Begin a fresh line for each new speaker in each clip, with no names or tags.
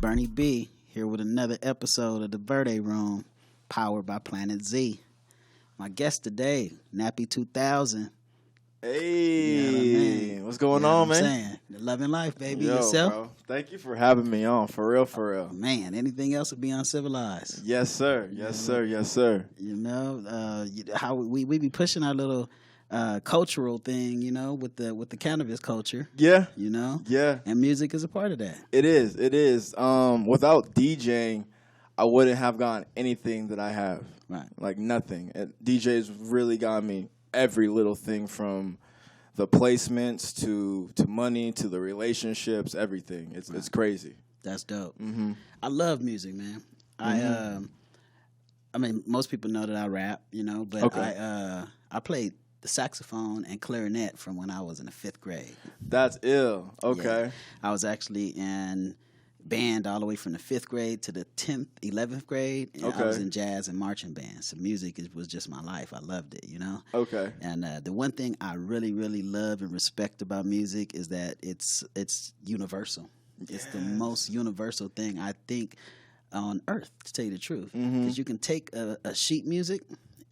Bernie B here with another episode of the Verde Room, powered by Planet Z. My guest today, Nappy 2000.
Hey,
You know what I mean?
what's going
You know
on,
what I'm
man?
saying? Loving life, baby.
Yo,
Yourself?
bro. Thank you for having me on. For real, for real.
Man, anything else would be uncivilized.
Yes, sir. Yes, sir. Yes, sir.
You know, how we be pushing our little cultural thing, you know, with the cannabis culture.
Yeah,
You know,
yeah.
and music is a part of that.
It is. It is. Without DJing, I wouldn't have gotten anything that I have.
Right.
Like nothing. DJs really got me every little thing from the placements to money to the relationships, everything. It's crazy.
That's dope.
Mm-hmm.
I love music, man. I mean, most people know that I rap, you know, but
Okay.
I played the saxophone and clarinet from when I was in the 5th grade.
That's ill. Okay.
Yeah. I was actually in band all the way from the 5th grade to the 10th, 11th grade. And I was
Okay.
in jazz and marching bands. So music was just my life. I loved it, you know.
Okay.
And the one thing I really, really love and respect about music is that it's universal. It's the most universal thing I think on earth, to tell you the truth. Because you can take a sheet music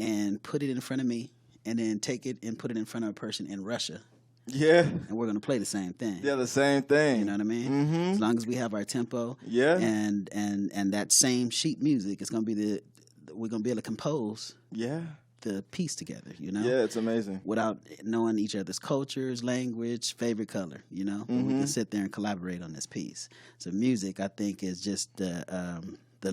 and put it in front of me, and then take it and put it in front of a person in Russia,
Yeah.
and we're gonna play the same thing.
Yeah, the same thing.
You know what I mean?
Mm-hmm.
As long as we have our tempo,
Yeah.
and that same sheet music, it's gonna be we're gonna be able to compose
Yeah.
the piece together. You know?
Yeah, it's amazing.
Without knowing each other's cultures, language, favorite color, you know, we can sit there and collaborate on this piece. So music, I think, is just the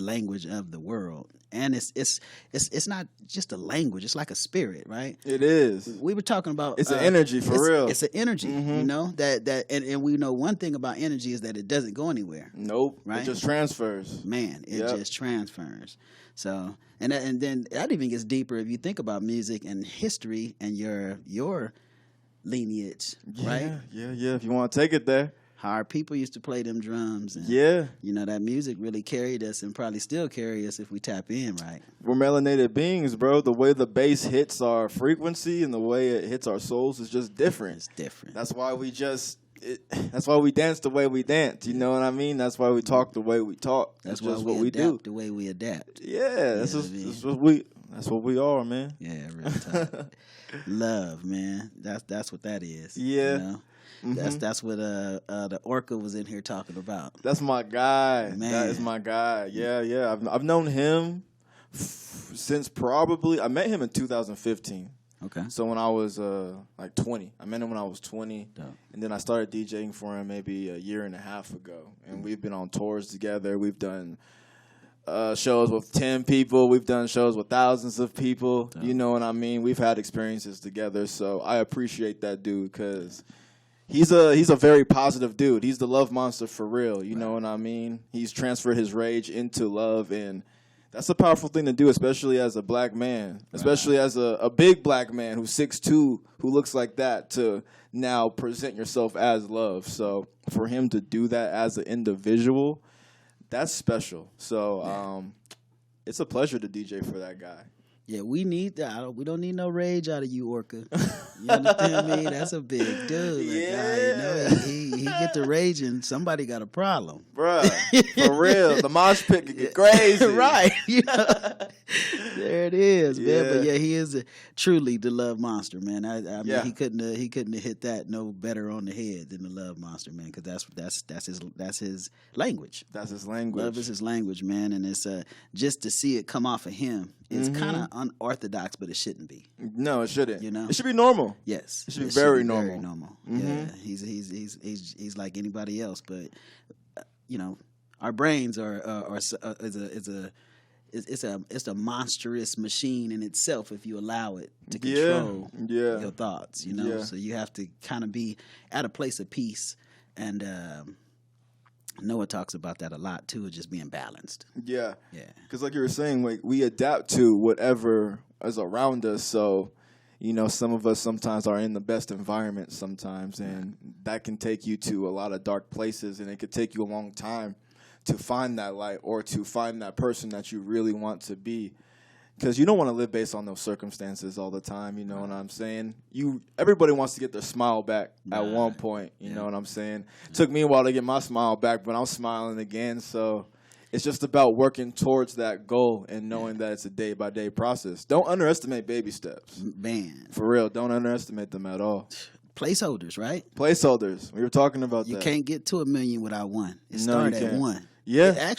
language of the world, and it's not just a language; it's like a spirit, right?
It is.
We were talking about
It's an energy for real.
It's an energy, you know and we know one thing about energy is that it doesn't go anywhere.
Nope.
Right?
It just transfers.
Man, it
Yep.
just transfers. So, and then that even gets deeper if you think about music and history and your lineage, right?
Yeah. If you want to take it there.
How our people used to play them drums, and
Yeah.
you know that music really carried us and probably still carry us if we tap in right.
We're melanated beings, bro. The way the bass hits our frequency and the way it hits our souls is just different.
It's different.
That's why that's why we dance the way we dance. You know what I mean? That's why we talk the way we talk.
That's
just
why
what
we
we do.
adapt the way we adapt.
Yeah,
know what I mean?
that's what we are, man.
Yeah, real talk. Love, man. That's what that is.
Yeah.
You know? That's what the Orca was in here talking about.
That's my guy.
Man.
That is my guy. Yeah. I've known him since I met him in 2015.
Okay.
So when I was like 20, I met him when I was 20,
Dope.
and then I started DJing for him maybe a year and a half ago, and we've been on tours together. We've done shows with 10 people. We've done shows with thousands of people.
Dope.
You know what I mean? We've had experiences together, so I appreciate that dude because he's a very positive dude. He's the love monster for real. You know what I mean? He's transferred his rage into love, and that's a powerful thing to do, especially as a black man, especially as a big black man who's 6'2", who looks like that, to now present yourself as love. So for him to do that as an individual, that's special. So it's a pleasure to DJ for that guy.
Yeah, we need that. We don't need no rage out of you, Orca. You understand me? That's a big dude. That guy, you know, he get to raging. Somebody got a problem,
Bruh, for real. The mosh pit could get crazy.
right? You know? There it is, man.
Yeah.
But yeah, he is truly the love monster, man. I mean,
Yeah.
he couldn't have hit that no better on the head than the love monster, man. Because that's his language.
That's his language.
Love is his language, man, and it's just to see it come off of him. It's kind of unorthodox, but it shouldn't be.
No, it shouldn't.
You know?
It should be normal.
Yes,
It should be very normal.
Very normal. Yeah, he's like anybody else, but you know, our brains it's a monstrous machine in itself if you allow it to control your thoughts. You know,
Yeah.
so you have to kind of be at a place of peace, and Noah talks about that a lot too, of just being balanced.
Yeah.
Yeah.
Because like you were saying, like we adapt to whatever is around us. So, you know, some of us sometimes are in the best environment sometimes, and that can take you to a lot of dark places, and it could take you a long time to find that light or to find that person that you really want to be. Because you don't want to live based on those circumstances all the time. You know what I'm saying? Everybody wants to get their smile back at one point. You know what I'm saying? It took me a while to get my smile back, but I'm smiling again. So it's just about working towards that goal and knowing that it's a day-by-day process. Don't underestimate baby steps.
Man.
For real, don't underestimate them at all.
Placeholders, right?
Placeholders. We were talking about that.
You can't get to 1 million without one. It started at 1.
Yeah.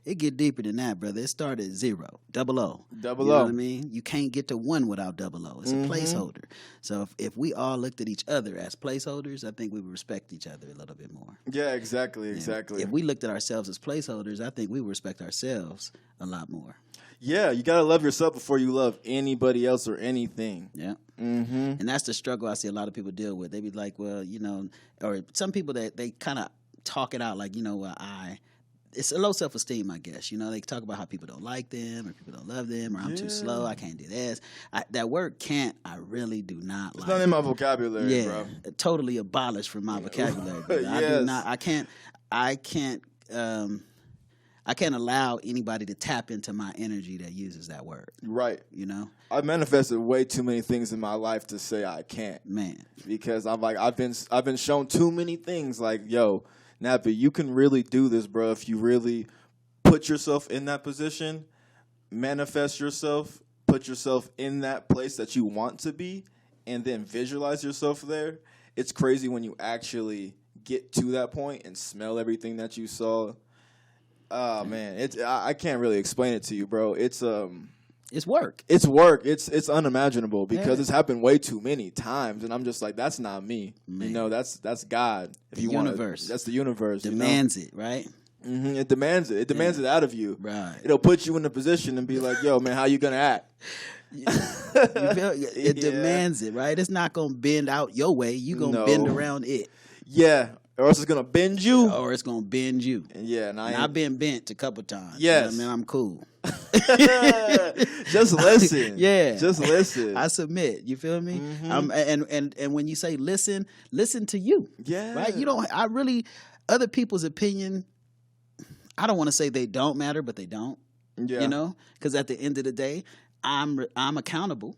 It get deeper than that, brother. It started at 0, double O.
Double
You
O.
know what I mean? You can't get to 1 without double O. It's a placeholder. So if we all looked at each other as placeholders, I think we would respect each other a little bit more.
Yeah, exactly.
If we looked at ourselves as placeholders, I think we would respect ourselves a lot more.
Yeah, you got to love yourself before you love anybody else or anything.
Yeah. And that's the struggle I see a lot of people deal with. They be like, well, or some people that they kind of talk it out like, it's a low self-esteem, I guess. They talk about how people don't like them or people don't love them or I'm too slow, I can't do this. That word can't, I really do not like.
It's not in my vocabulary, bro.
Totally abolished from my vocabulary. I do not, I can't allow anybody to tap into my energy that uses that word.
Right.
I've
manifested way too many things in my life to say I can't.
Man.
Because I've been shown too many things like, yo, Nappy, you can really do this, bro, if you really put yourself in that position, manifest yourself, put yourself in that place that you want to be, and then visualize yourself there. It's crazy when you actually get to that point and smell everything that you saw. Oh, man, I can't really explain it to you, bro. It's work. It's work. It's unimaginable because it's happened way too many times, and I'm just like, that's not me. Man. That's God.
The universe.
That's the universe.
Demands it, right?
Mm-hmm. It demands it. It demands it out of you.
Right.
It'll put you in a position and be like, yo, man, how you gonna act?
It demands it, right? It's not gonna bend out your way. You gonna bend around it.
Yeah. Or else it's gonna bend you.
Or it's gonna bend you.
Yeah, and
I've been bent a couple times.
Yes.
I'm cool.
Just listen.
Yeah.
Just listen.
I submit. You feel me? And when you say listen to you.
Yeah.
Right? Other people's opinion, I don't want to say they don't matter, but they don't.
Yeah.
Because at the end of the day, I'm accountable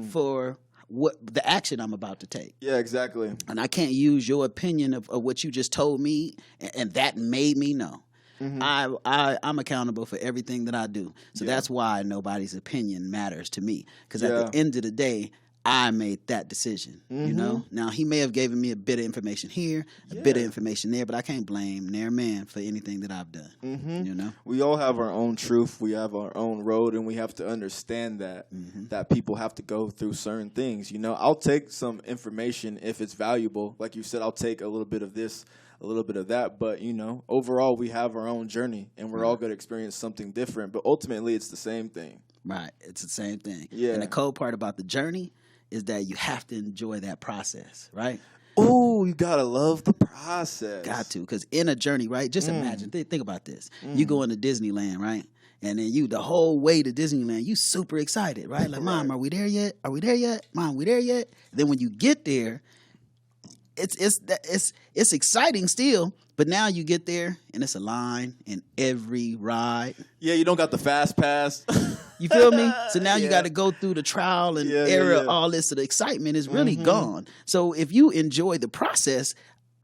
for the action I'm about to take.
Yeah, exactly.
And I can't use your opinion of what you just told me, and that made me know. I'm accountable for everything that I do. So that's why nobody's opinion matters to me. Because at the end of the day, I made that decision. Now he may have given me a bit of information here, a bit of information there, but I can't blame their man for anything that I've done.
We all have our own truth. We have our own road, and we have to understand that people have to go through certain things. I'll take some information if it's valuable. Like you said, I'll take a little bit of this, a little bit of that. But, overall, we have our own journey, and we're all going to experience something different. But ultimately, it's the same thing.
Right. It's the same thing.
Yeah.
And the cool part about the journey is that you have to enjoy that process, right?
Oh, you gotta love the process.
Got to, because in a journey, right? Just imagine, think about this. You go into Disneyland, right? And then the whole way to Disneyland, you super excited, right? Like, Mom, are we there yet? Are we there yet? Mom, we there yet? Then when you get there, it's exciting still, but now you get there and it's a line in every ride.
Yeah, you don't got the fast pass.
You feel me? So now you got to go through the trial and error. All this, so the excitement is really gone. So if you enjoy the process,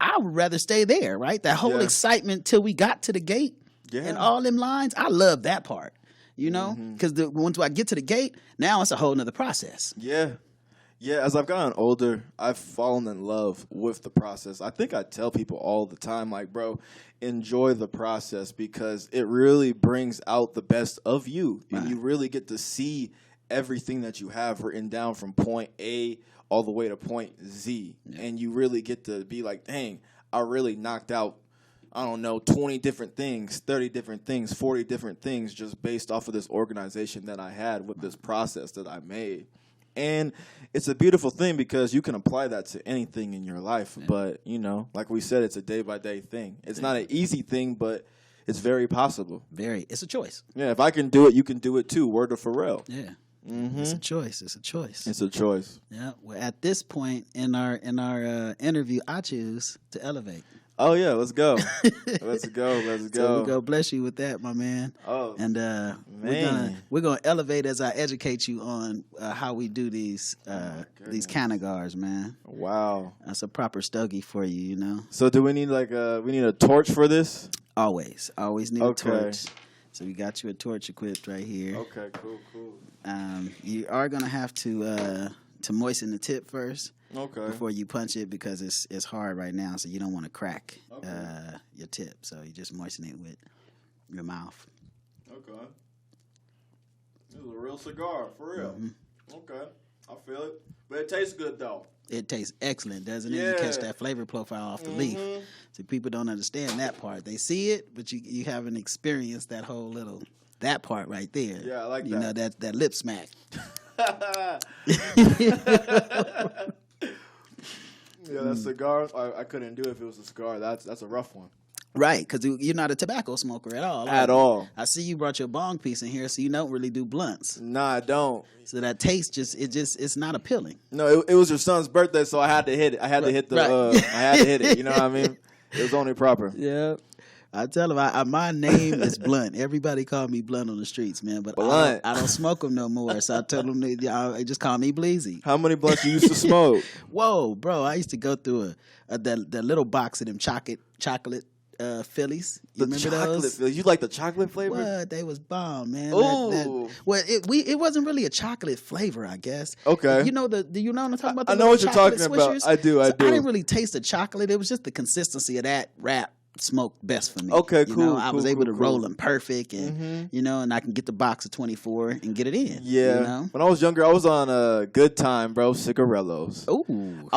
I would rather stay there, right? That whole excitement till we got to the gate and all them lines. I love that part, because once I get to the gate, now it's a whole nother process.
Yeah. Yeah, as I've gotten older, I've fallen in love with the process. I think I tell people all the time, like, bro, enjoy the process because it really brings out the best of you. Right. And you really get to see everything that you have written down from point A all the way to point Z. Yeah. And you really get to be like, dang, I really knocked out, 20 different things, 30 different things, 40 different things just based off of this organization that I had with this process that I made. And it's a beautiful thing because you can apply that to anything in your life. Yeah. But, like we said, it's a day-by-day thing. It's not an easy thing, but it's very possible.
It's a choice.
Yeah, if I can do it, you can do it too. Word to Pharrell.
Yeah. It's a choice. It's a choice. Yeah. Well, at this point in our interview, I choose to elevate.
Oh yeah, let's go. Let's go. Let's go.
So we're gonna bless you with that, my man.
Oh,
And we're gonna elevate as I educate you on how we do these canagars, man.
Wow,
that's a proper stogie for you, you know.
So do we need we need a torch for this?
Always need a torch. So we got you a torch equipped right here.
Okay, cool.
You are gonna have to moisten the tip first.
Okay.
Before you punch it, because it's hard right now, so you don't want to crack your tip. So you just moisten it with your mouth.
Okay. This is a real cigar, for real. Mm-hmm. Okay. I feel it. But it tastes good, though.
It tastes excellent, doesn't it? You catch that flavor profile off the leaf. So people don't understand that part. They see it, but you haven't experienced that whole that part right there.
Yeah, I like that.
You know, that lip smack.
Yeah, that cigar, I couldn't do it if it was a cigar. That's a rough one.
Right, because you're not a tobacco smoker at all.
At all.
I see you brought your bong piece in here, so you don't really do blunts.
Nah, I don't.
So that taste it's not appealing.
No, it was your son's birthday, so I had to hit it. I had to hit the. I had to hit it. You know what I mean? It was only proper.
Yeah. I tell him my name is Blunt. Everybody call me Blunt on the streets, man. But I don't smoke them no more. So I told them they just call me Bleezy.
How many blunts you used to smoke?
Whoa, bro! I used to go through the little box of them chocolate Phillies. You remember those?
You like the chocolate flavor?
What? They was bomb, man.
Ooh.
Well, it wasn't really a chocolate flavor, I guess.
Okay.
You know do you know what I'm talking about?
I know what you're talking about. I do. I
didn't really taste the chocolate. It was just the consistency of that wrap. Smoked best for me.
Okay,
you
cool.
know, I was able to roll
cool.
them perfect, and you know, and I can get the box of 24 and get it in.
Yeah.
You know?
When I was younger, I was on a good time, bro. Cigarellos.
Ooh.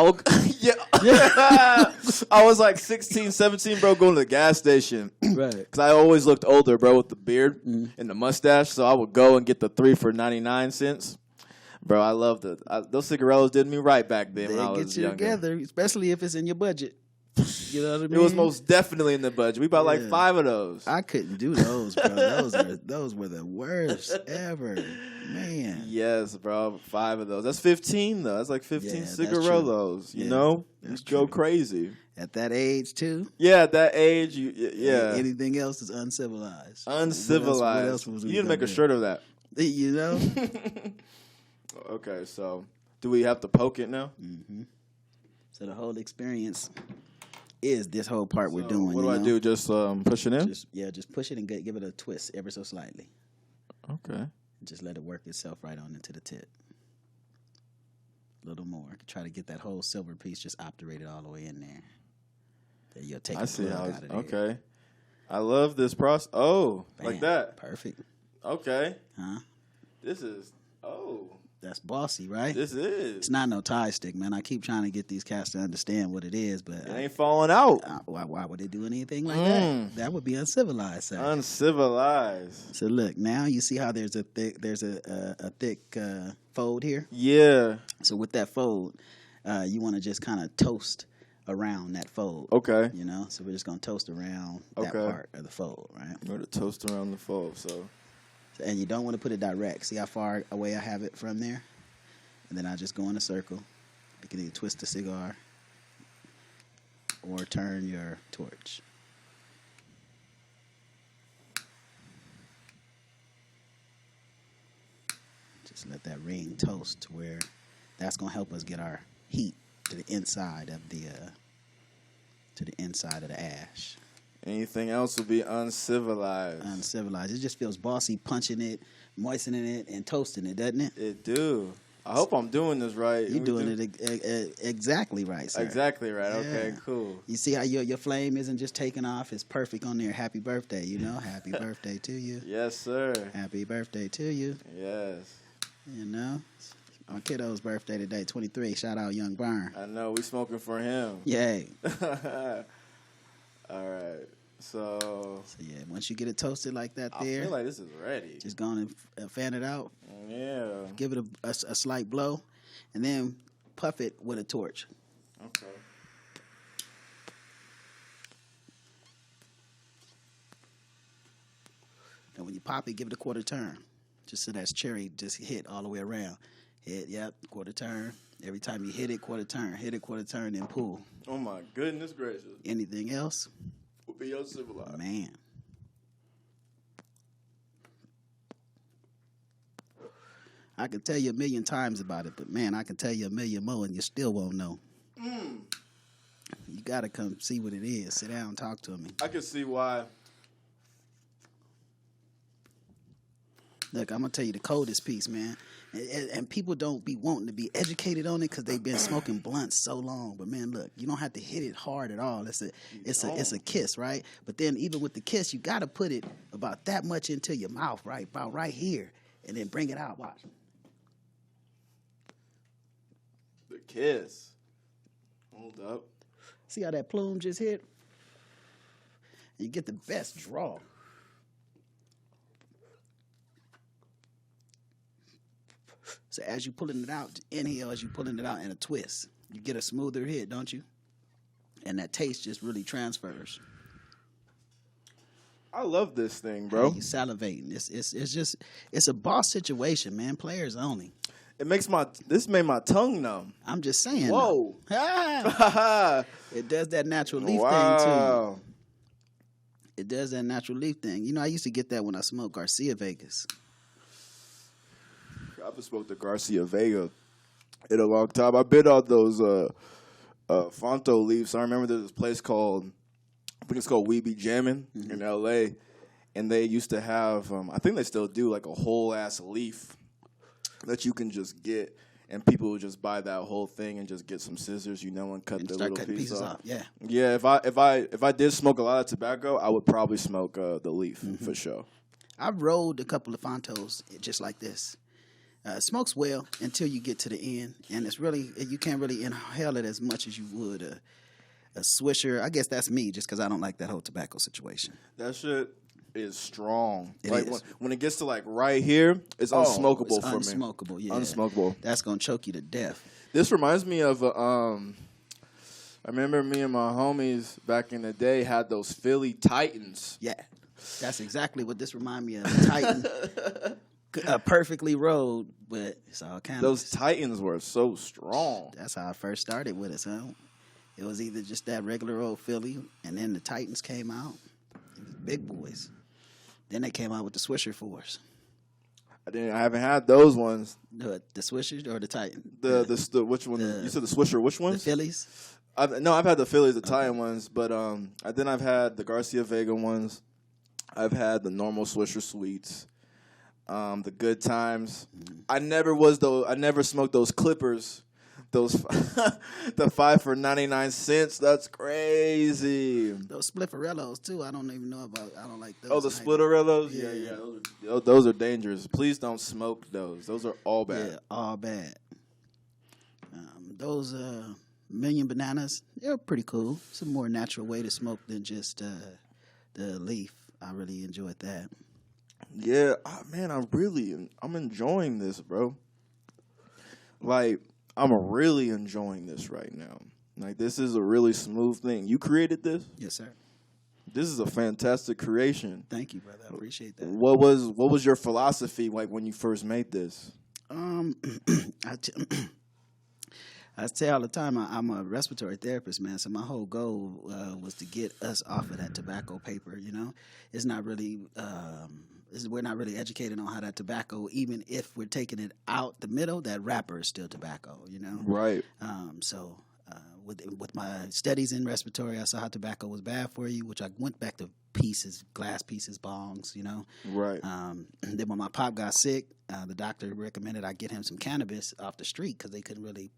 I was like 16, 17, bro, going to the gas station.
Right.
Because I always looked older, bro, with the beard and the mustache. So I would go and get the 3 for 99 cents. Bro, I loved it. Those cigarellos did me right back then when I was
get you
younger.
together, especially if it's in your budget. You know what I mean?
It was most definitely in the budget. We bought like 5 of those.
I couldn't do those, bro. Those were the worst ever, man.
Yes, bro. 5 of those. That's 15 though. That's like 15 cigarellos. You know, you go crazy
at that age too.
Yeah, at that age, yeah.
Anything else is uncivilized.
Uncivilized.
What else was
you need to make a shirt of that.
You know.
Okay, so do we have to poke it now?
Mm-hmm. So the whole experience is this whole part we're doing.
What do I do? Just push it in?
Just push it and give it a twist ever so slightly.
Okay.
And just let it work itself right on into the tip. A little more. Try to get that whole silver piece just obturated all the way in there. Then you'll take the plug out of there.
Okay. I love this process. Oh, bam, like that.
Perfect.
Okay.
Huh?
This is,
that's bossy, right?
This is.
It's not no tie stick, man. I keep trying to get these cats to understand what it is, but
it ain't falling out.
Why would they do anything like that? That would be uncivilized, sir.
Uncivilized.
So look, now you see how there's a thick fold here.
Yeah.
So with that fold, you want to just kind of toast around that fold.
Okay.
You know, so we're just gonna toast around that part of the fold, right?
We're to toast around the fold, so.
And you don't want to put it direct. See how far away I have it from there? And then I just go in a circle. You can either twist the cigar or turn your torch. Just let that ring toast to where that's going to help us get our heat to the inside of the ash.
Anything else would be uncivilized.
Uncivilized. It just feels bossy punching it, moistening it, and toasting it, doesn't it?
It do. I hope I'm doing this right.
You're doing it exactly right, sir.
Exactly right.
Yeah.
Okay, cool.
You see how your flame isn't just taking off? It's perfect on there. Happy birthday, you know? Happy birthday to you.
Yes, sir.
Happy birthday to you.
Yes.
You know? My kiddo's birthday today, 23. Shout out Young Byrne.
I know. We smoking for him.
Yay.
All right. So
yeah, once you get it toasted like that
I feel like this is ready.
Just go on and fan it out.
Yeah.
Give it a slight blow, and then puff it with a torch.
Okay.
And when you pop it, give it a quarter turn. Just so that cherry just hit all the way around. Hit, yep, quarter turn. Every time you hit it, quarter turn. Hit it, quarter turn, then pull.
Oh my goodness gracious.
Anything else?
Will be your civilized.
Man. I can tell you a million times about it, but man, I can tell you a million more and you still won't know. You got to come see what it is. Sit down and talk to me.
I can see why.
Look, I'm going to tell you the coldest piece, man. And people don't be wanting to be educated on it because they've been smoking blunts so long. But man, look, you don't have to hit it hard at all. It's a kiss, right? But then even with the kiss, you got to put it about that much into your mouth, right? About right here. And then bring it out. Watch.
The kiss. Hold up.
See how that plume just hit? You get the best draw. So as you pulling it out, inhale as you pulling it out and a twist. You get a smoother hit, don't you? And that taste just really transfers.
I love this thing, bro.
You salivating. It's a boss situation, man. Players only.
This made my tongue numb.
I'm just saying.
Whoa.
It does that natural leaf thing too. It does that natural leaf thing. You know, I used to get that when I smoked Garcia Vegas.
I've smoked the Garcia Vega in a long time. I bit on those Fonto leaves. I remember there's this place called, I think it's called Weeby Jammin' in L.A., and they used to have, I think they still do, like a whole-ass leaf that you can just get, and people would just buy that whole thing and just get some scissors, and cut the little pieces off.
Yeah.
Yeah, if I did smoke a lot of tobacco, I would probably smoke the leaf for sure.
I've rolled a couple of Fontos just like this. It smokes well until you get to the end, and you can't really inhale it as much as you would a Swisher. I guess that's me, just because I don't like that whole tobacco situation.
That shit is strong.
It
like
is.
When it gets to like right here, it's unsmokable for me.
Unsmokable, yeah.
Unsmokable.
That's gonna choke you to death.
This reminds me of I remember me and my homies back in the day had those Philly Titans.
Yeah, that's exactly what this reminds me of. Titan. Perfectly rolled, but it's all kind of.
Those Titans were so strong.
That's how I first started with it, son. It was either just that regular old Philly, and then the Titans came out. It was big boys. Then they came out with the Swisher Fours.
I haven't had those ones.
The Swishers or the Titan?
The which one? You said the Swisher. Which ones?
The Phillies.
I've had the Phillies, the Titan ones, but then I've had the Garcia Vega ones. I've had the normal Swisher Sweets. The Good Times. I never smoked those Clippers. Those the 5 for 99 cents. That's crazy.
Those Spliffarellos too. I don't even know about. I don't like those.
Oh, the Splitterellos. Yeah. Those are dangerous. Please don't smoke those. Those are all bad.
Yeah, all bad. Those Million Bananas. They're pretty cool. It's a more natural way to smoke than just the leaf. I really enjoyed that.
Yeah, man, I'm enjoying this, bro. Like, I'm really enjoying this right now. Like, this is a really smooth thing. You created this?
Yes, sir.
This is a fantastic creation.
Thank you, brother. I appreciate that.
What was your philosophy like when you first made this?
I say all the time, I'm a respiratory therapist, man. So my whole goal was to get us off of that tobacco paper. It's not really. We're not really educated on how that tobacco, even if we're taking it out the middle, that wrapper is still tobacco.
Right.
So with my studies in respiratory, I saw how tobacco was bad for you, which I went back to glass pieces, bongs.
Right.
Then when my pop got sick, the doctor recommended I get him some cannabis off the street because they couldn't really.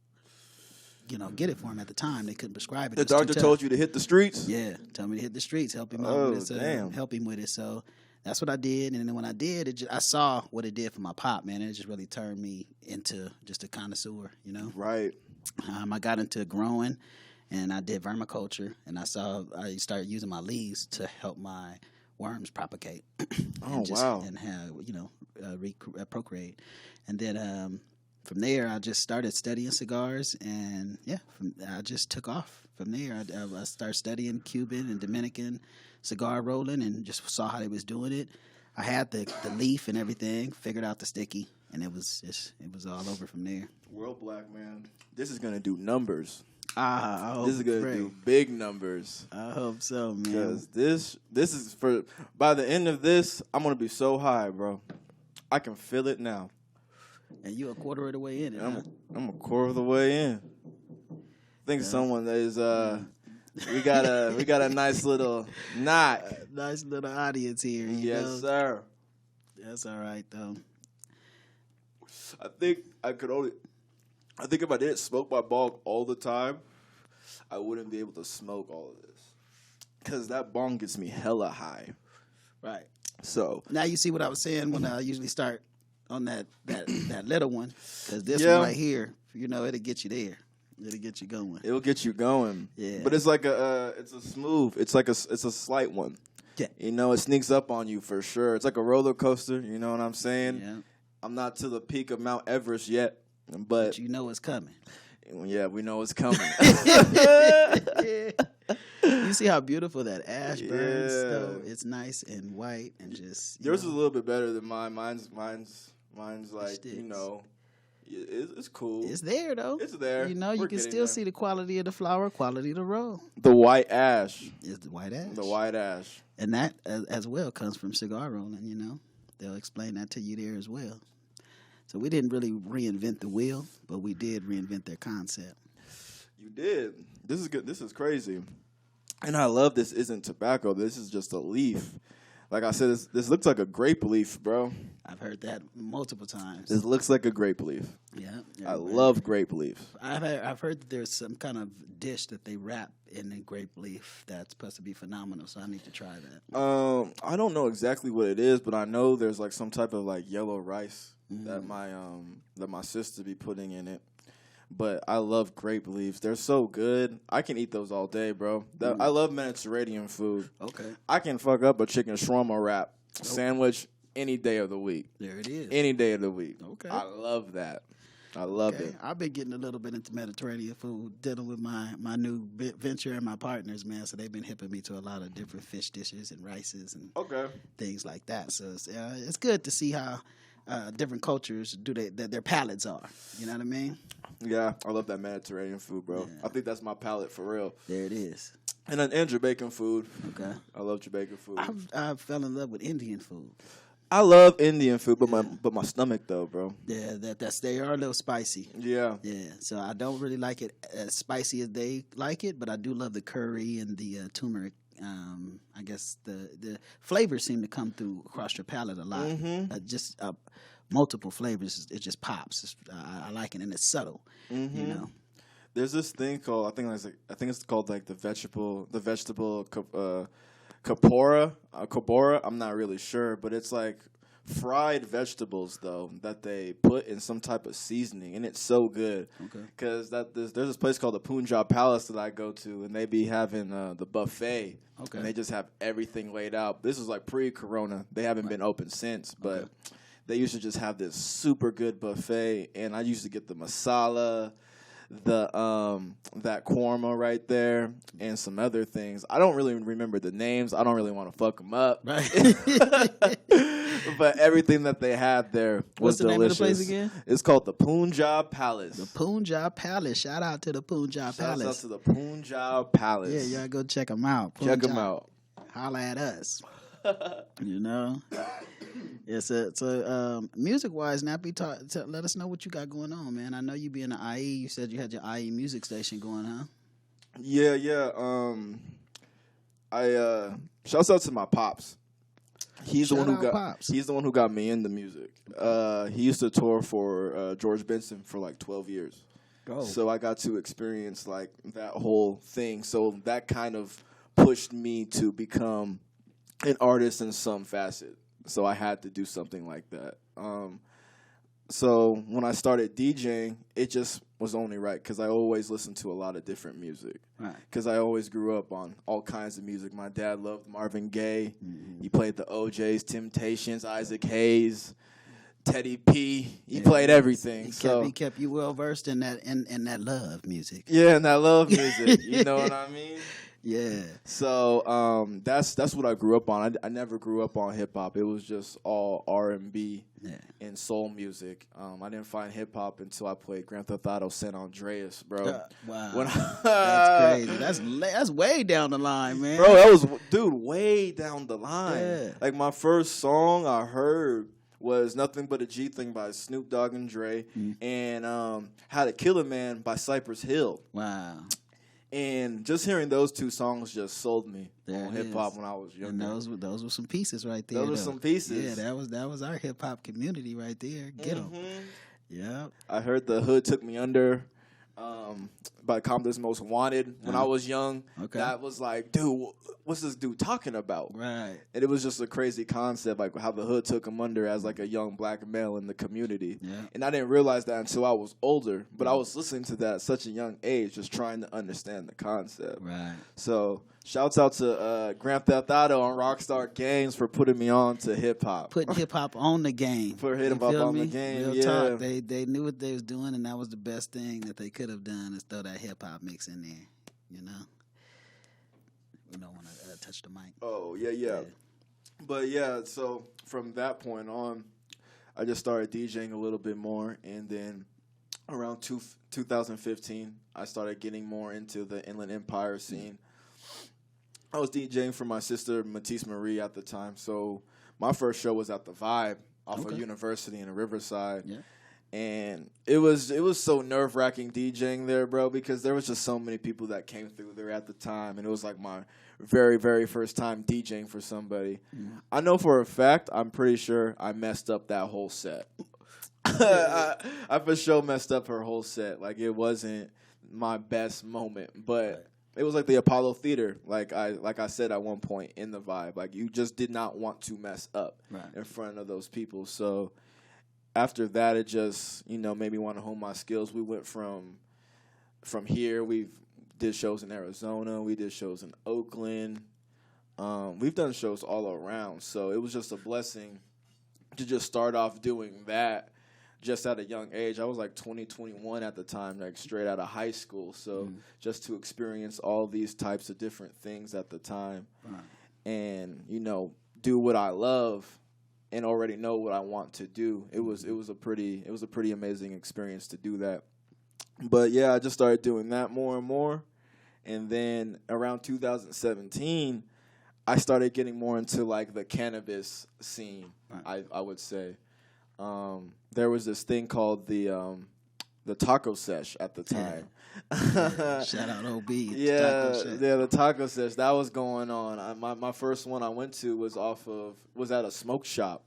Get it for him at the time. They couldn't prescribe it.
The doctor told you to hit the streets?
Yeah, told me to hit the streets, help him out with it.
Damn.
Help him with it. So that's what I did. And then when I did, I saw what it did for my pop, man. And it just really turned me into just a connoisseur,
Right.
I got into growing, and I did vermiculture, and I started using my leaves to help my worms propagate.
Wow.
And have, procreate. And then from there, I just started studying cigars, and I just took off from there. I started studying Cuban and Dominican cigar rolling, and just saw how they was doing it. I had the leaf and everything, figured out the sticky, and it was all over from there.
World Black, man. This is gonna do numbers.
I hope
This is gonna do big numbers.
I hope so, man.
Because this is for by the end of this, I'm gonna be so high, bro. I can feel it now.
And you a quarter of the way in it.
I'm a quarter of the way in. I think someone is we got a nice little knock.
Nice little audience here.
Yes, sir.
That's all right though.
I think if I didn't smoke my bong all the time, I wouldn't be able to smoke all of this. Because that bong gets me hella high.
Right.
So
now you see what I was saying when I usually start on that little one. Because this one right here, it'll get you there. It'll get you going.
It'll get you going.
Yeah.
But it's like it's a slight one.
Yeah.
It sneaks up on you for sure. It's like a roller coaster. You know what I'm saying?
Yeah.
I'm not to the peak of Mount Everest yet, but
you know it's coming.
Yeah, we know it's coming.
You see how beautiful that ash burns, though? It's nice and white and just.
Yours is a little bit better than mine. Mine's like it's cool.
It's there though.
It's there.
You can still see the quality of the flower, quality of the roll.
The white ash.
It's the white ash.
The white ash.
And that as well comes from cigar rolling. They'll explain that to you there as well. So we didn't really reinvent the wheel, but we did reinvent their concept.
You did. This is good. This is crazy. And I love this isn't tobacco. This is just a leaf. Like I said, this looks like a grape leaf, bro.
I've heard that multiple times.
This looks like a grape leaf.
Yeah.
I love grape leaf.
I've heard that there's some kind of dish that they wrap in a grape leaf that's supposed to be phenomenal, so I need to try that.
I don't know exactly what it is, but I know there's like some type of like yellow rice that my sister be putting in it. But I love grape leaves. They're so good. I can eat those all day, bro. I love Mediterranean food.
Okay.
I can fuck up a chicken shawarma wrap sandwich any day of the week.
There it is.
Any day of the week.
Okay.
I love that. I love it.
I've been getting a little bit into Mediterranean food, dealing with my new venture and my partners, man. So they've been hipping me to a lot of different fish dishes and rices and things like that. So it's good to see how different cultures do their palates are. You know what I mean?
Yeah, I love that Mediterranean food, bro.
Yeah.
I think that's my palate for real.
There it is.
And Jamaican food.
Okay.
I love Jamaican food.
I fell in love with Indian food.
I love Indian food, but my stomach though, bro.
Yeah, they are a little spicy.
Yeah.
Yeah. So I don't really like it as spicy as they like it, but I do love the curry and the turmeric. I guess the flavors seem to come through across your palate a lot. Mm-hmm. Multiple flavors. It just pops. I like it, and it's subtle. Mm-hmm.
There's this thing called I think it's called like the vegetable kabora. I'm not really sure, but it's like fried vegetables though that they put in some type of seasoning, and it's so good.
Okay.
Because there's this place called the Punjab Palace that I go to, and they be having the buffet.
Okay.
And they just have everything laid out. This is like pre-corona. They haven't been open since, but they used to just have this super good buffet, and I used to get the masala, the that korma right there, and some other things. I don't really remember the names. I don't really want to fuck them up.
Right.
But everything that they had there was
What's the
delicious.
name of the place again?
It's called the Punjab Palace.
The Punjab Palace. Shout out to the Punjab Palace.
Shout out to the Punjab Palace.
Yeah, y'all go check them out.
Check them out.
Holla at us. Yeah, so music-wise, Nappy, let us know what you got going on, man. I know you be in the IE. You said you had your IE music station going, huh?
Yeah. I shouts out to my pops. He's the one who got me into music. He used to tour for George Benson for like 12 years. So I got to experience like that whole thing. So that kind of pushed me to become an artist in some facet. So I had to do something like that. So when I started DJing, it just was only right because I always listened to a lot of different music.
Right.
Because I always grew up on all kinds of music. My dad loved Marvin Gaye. Mm-hmm. He played the OJs, Temptations, Isaac Hayes, Teddy P. He played everything.
He kept you well versed in that love music.
Yeah, and that love music. You know what I mean?
Yeah.
So that's what I grew up on. I never grew up on hip hop. It was just all R&B and soul music. I didn't find hip hop until I played Grand Theft Auto San Andreas, bro.
Wow. That's crazy. That's way down the line, man.
Bro, that was way down the line.
Yeah.
Like my first song I heard was Nothing But a G Thing by Snoop Dogg and Dre, and How to Kill a Man by Cypress Hill.
Wow.
And just hearing those two songs just sold me on hip hop when I was younger.
And those were some pieces right there.
Those were some pieces.
Yeah, that was our hip hop community right there. Get them. Yeah.
I heard The Hood Took Me Under by Compton's Most Wanted when I was young.
Okay.
That was like, dude, what's this dude talking about?
Right.
And it was just a crazy concept, like how the hood took him under as like a young black male in the community.
Yeah.
And I didn't realize that until I was older. But I was listening to that at such a young age, just trying to understand the concept.
Right.
So shouts out to Grand Theft Auto and Rockstar Games for putting me on to hip hop.
Putting hip hop on the game.
For hip hop on the game.
Real
yeah.
talk. They knew what they was doing, and that was the best thing that they could have done is throw that hip hop mix in there. You know. You don't want to touch the mic.
Oh yeah. But yeah, so from that point on, I just started DJing a little bit more, and then around 2015, I started getting more into the Inland Empire scene. I was DJing for my sister Matisse Marie at the time, so my first show was at the Vibe off of University in Riverside. Yeah. And it was so nerve-wracking DJing there, bro, because there was just so many people that came through there at the time, and it was like my very, very first time DJing for somebody. I know for a fact, I'm pretty sure I messed up that whole set. I for sure messed up her whole set. Like, it wasn't my best moment, but it was like the Apollo Theater, like I said at one point in the Vibe. Like, you just did not want to mess up in front of those people. So after that, it just, made me want to hone my skills. We went from here. We did shows in Arizona. We did shows in Oakland. We've done shows all around. So it was just a blessing to just start off doing that just at a young age. I was like 20, 21 at the time, like straight out of high school. So just to experience all these types of different things at the time and, do what I love and already know what I want to do. It was a pretty amazing experience to do that. But yeah, I just started doing that more and more. And then around 2017, I started getting more into like the cannabis scene, I would say. There was this thing called the taco sesh at the time.
Shout out OB.
The taco sesh that was going on. My first one I went to was at a smoke shop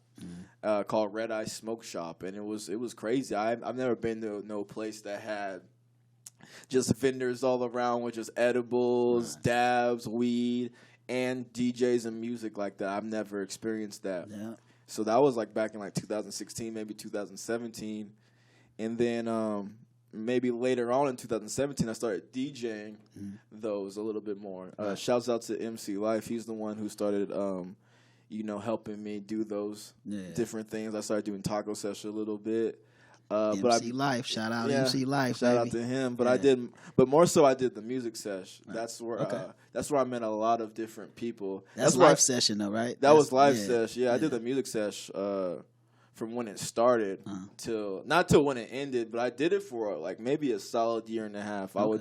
called Red Eye Smoke Shop, and it was crazy. I've never been to no place that had just vendors all around with just edibles, dabs, weed, and DJs and music like that. I've never experienced that. Yeah. So that was like back in like 2016, maybe 2017. And then maybe later on in 2017, I started DJing those a little bit more. Shouts out to MC Life. He's the one who started, helping me do those different things. I started doing taco session a little bit.
MC Life, shout out MC Life,
shout out to him. But I did the music sesh. That's where I met a lot of different people.
That's live session though, right?
That was live sesh. Yeah, I did the music sesh from when it started not till when it ended, but I did it for like maybe a solid year and a half. I was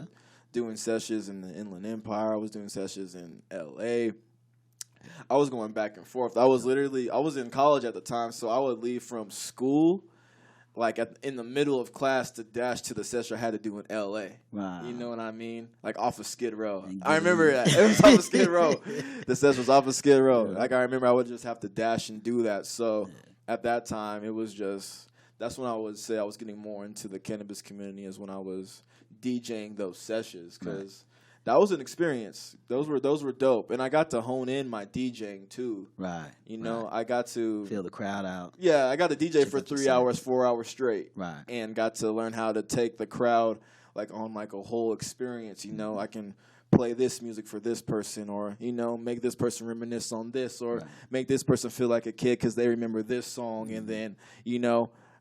doing sessions in the Inland Empire. I was doing sessions in LA. I was going back and forth. I was in college at the time, so I would leave from school like in the middle of class to dash to the session I had to do in L.A. Wow. You know what I mean? Like off of Skid Row. I remember that. It was off of Skid Row. The session was off of Skid Row. Like I remember I would just have to dash and do that. So at that time, it was just, that's when I would say I was getting more into the cannabis community is when I was DJing those sessions because that was an experience. Those were dope. And I got to hone in my DJing too. Right. I got to
feel the crowd out.
Yeah, I got to DJ for 3 hours, 4 hours straight.
Right.
And got to learn how to take the crowd like on like a whole experience. I can play this music for this person or, make this person reminisce on this or make this person feel like a kid because they remember this song. And then,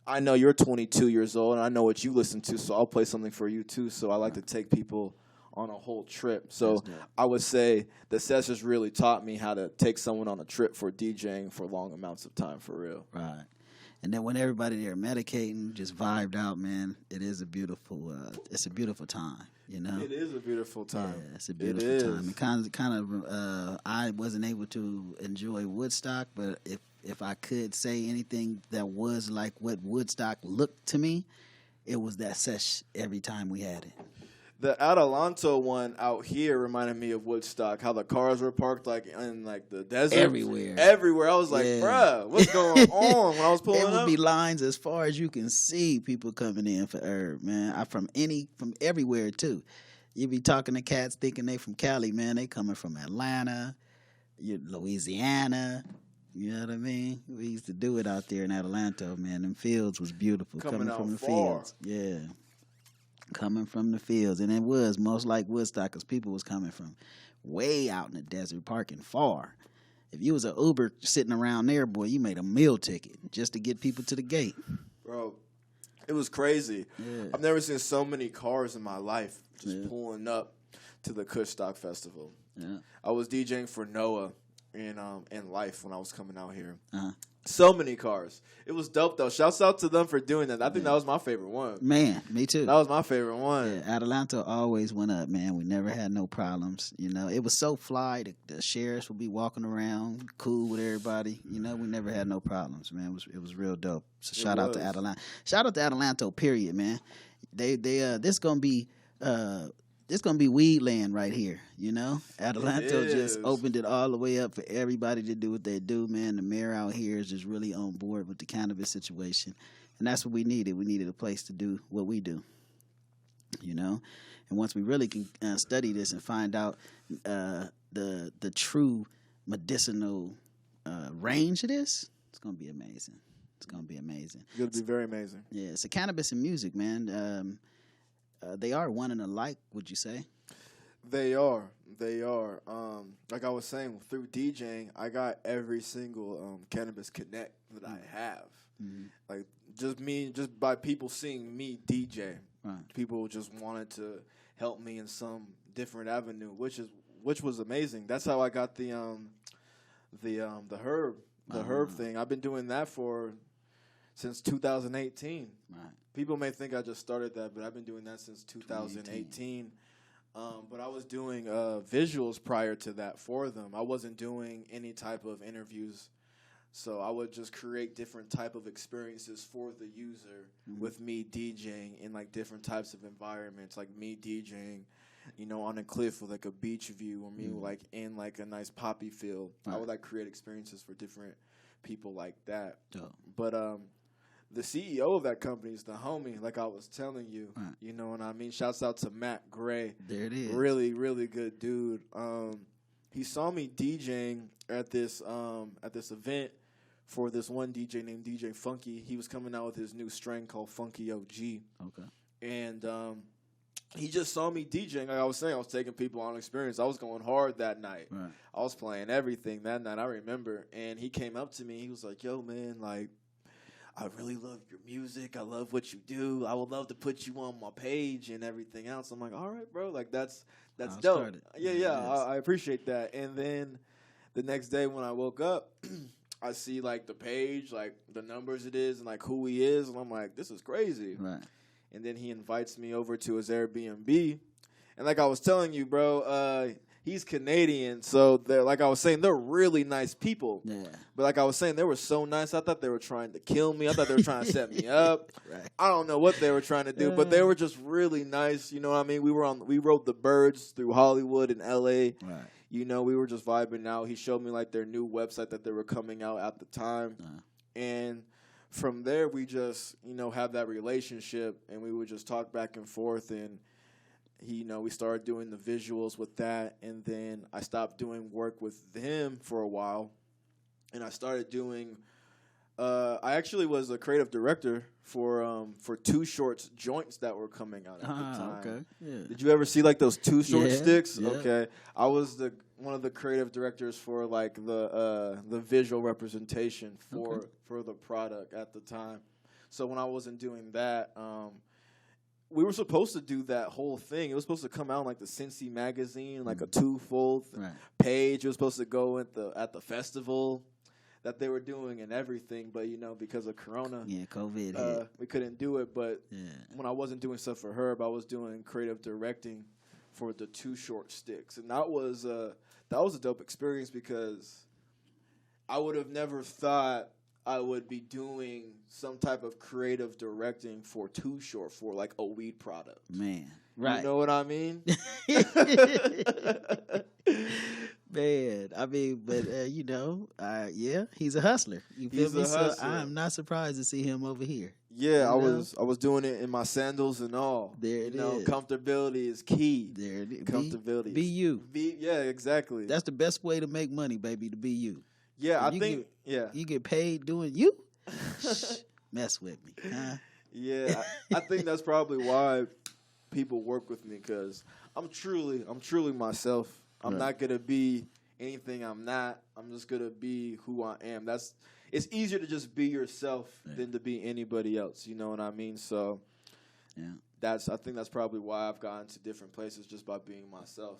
I know you're 22 years old and I know what you listen to, so I'll play something for you too. So I like to take people on a whole trip. So
That's dope.
I would say the sessions really taught me how to take someone on a trip for DJing for long amounts of time, for real.
Right. And then when everybody there medicating, just vibed out, man, it's a beautiful time, you know?
It is a beautiful time.
Yeah, it's a beautiful time. And kind of, I wasn't able to enjoy Woodstock, but if I could say anything that was like what Woodstock looked to me, it was that sesh every time we had it.
The Adelanto one out here reminded me of Woodstock. How the cars were parked like in like the desert, everywhere. I was like, bruh, what's going on? When I was pulling up,
it would be lines as far as you can see. People coming in for herb, man. From everywhere too. You be talking to cats thinking they from Cali, man. They coming from Atlanta, Louisiana. You know what I mean? We used to do it out there in Adelanto, man. Them fields was beautiful. Coming from the fields, yeah. Coming from the fields, and it was most like Woodstock because people was coming from way out in the desert, parking far. If you was an Uber sitting around there, boy, you made a meal ticket just to get people to the gate.
Bro, it was crazy.
Yeah.
I've never seen so many cars in my life just pulling up to the Kushstock Festival.
Yeah.
I was DJing for Noah in Life when I was coming out here.
Uh-huh.
So many cars. It was dope, though. Shouts out to them for doing that. I think that was my favorite one.
Man, me too.
That was my favorite one.
Yeah, Adelanto always went up, man. We never had no problems. You know, it was so fly. The sheriffs would be walking around, cool with everybody. You know, we never had no problems, man. It was real dope. So shout out to Adelanto. Shout out to Adelanto, period, man. This gonna be weed land right here, you know? Adelanto just opened it all the way up for everybody to do what they do, man. The mayor out here is just really on board with the cannabis situation. And that's what we needed. We needed a place to do what we do, you know? And once we really can study this and find out the true medicinal range of this, it's going to be amazing. It's going to be amazing.
It's going to be very amazing.
Yeah, so cannabis and music, man. They are one and alike, would you say?
They are. Like I was saying, through DJing, I got every single cannabis connect that I have. Mm-hmm. Like just by people seeing me DJ, right. People just wanted to help me in some different avenue, which was amazing. That's how I got the herb thing. I've been doing that since 2018. Right. People may think I just started that, but I've been doing that since 2018. But I was doing visuals prior to that for them. I wasn't doing any type of interviews. So I would just create different type of experiences for the user with me DJing in like different types of environments, like me DJing, on a cliff with like a beach view, or me like in like a nice poppy field. Right. I would like create experiences for different people like that. But the CEO of that company is the homie, like I was telling you. Right. You know what I mean? Shouts out to Matt Gray.
There it is.
Really, really good dude. He saw me DJing at this event for this one DJ named DJ Funky. He was coming out with his new strain called Funky OG. Okay. And he just saw me DJing. Like I was saying, I was taking people on experience. I was going hard that night. Right. I was playing everything that night, I remember. And he came up to me. He was like, yo, man, like, I really love your music. I love what you do. I would love to put you on my page and everything else. I'm like, all right, bro. Like, that's dope. Started. Yeah. I appreciate that. And then the next day when I woke up, I see, like, the page, like, the numbers it is and, like, who he is. And I'm like, this is crazy. Right. And then he invites me over to his Airbnb. And like I was telling you, bro, he's Canadian. So, like I was saying, they're really nice people. Yeah. But like I was saying, they were so nice. I thought they were trying to kill me. I thought they were trying to set me up. Right. I don't know what they were trying to do, but they were just really nice. You know what I mean? We rode the birds through Hollywood and L.A. Right. We were just vibing out. He showed me, like, their new website that they were coming out at the time. And from there, we just, have that relationship, and we would just talk back and forth, and we started doing the visuals with that, and then I stopped doing work with him for a while, and I started doing. I actually was a creative director for 2 shorts joints that were coming out at the time. Okay. Yeah. Did you ever see like those 2 short sticks? Yeah. Okay, I was one of the creative directors for like the visual representation for the product at the time. So when I wasn't doing that, we were supposed to do that whole thing. It was supposed to come out in like the Cincy magazine, like a twofold page. It was supposed to go at the festival that they were doing and everything, but because of Corona,
COVID hit.
We couldn't do it. But when I wasn't doing stuff for Herb, I was doing creative directing for the 2 short sticks, and that was a dope experience because I would have never thought I would be doing some type of creative directing for 2 short for like a weed product.
Man, right?
You know what I mean?
Man, I mean, but he's a hustler. You feel me? So I'm not surprised to see him over here.
Yeah, I was doing it in my sandals and all.
There it is.
Comfortability is key.
There it is.
Comfortability.
Be you.
Yeah, exactly.
That's the best way to make money, baby. To be you.
Yeah,
You get paid doing you. Mess with me, huh?
Yeah, I think that's probably why people work with me because I'm truly myself. I'm not gonna be anything I'm not. I'm just gonna be who I am. It's easier to just be yourself than to be anybody else. You know what I mean? So I think that's probably why I've gotten to different places just by being myself.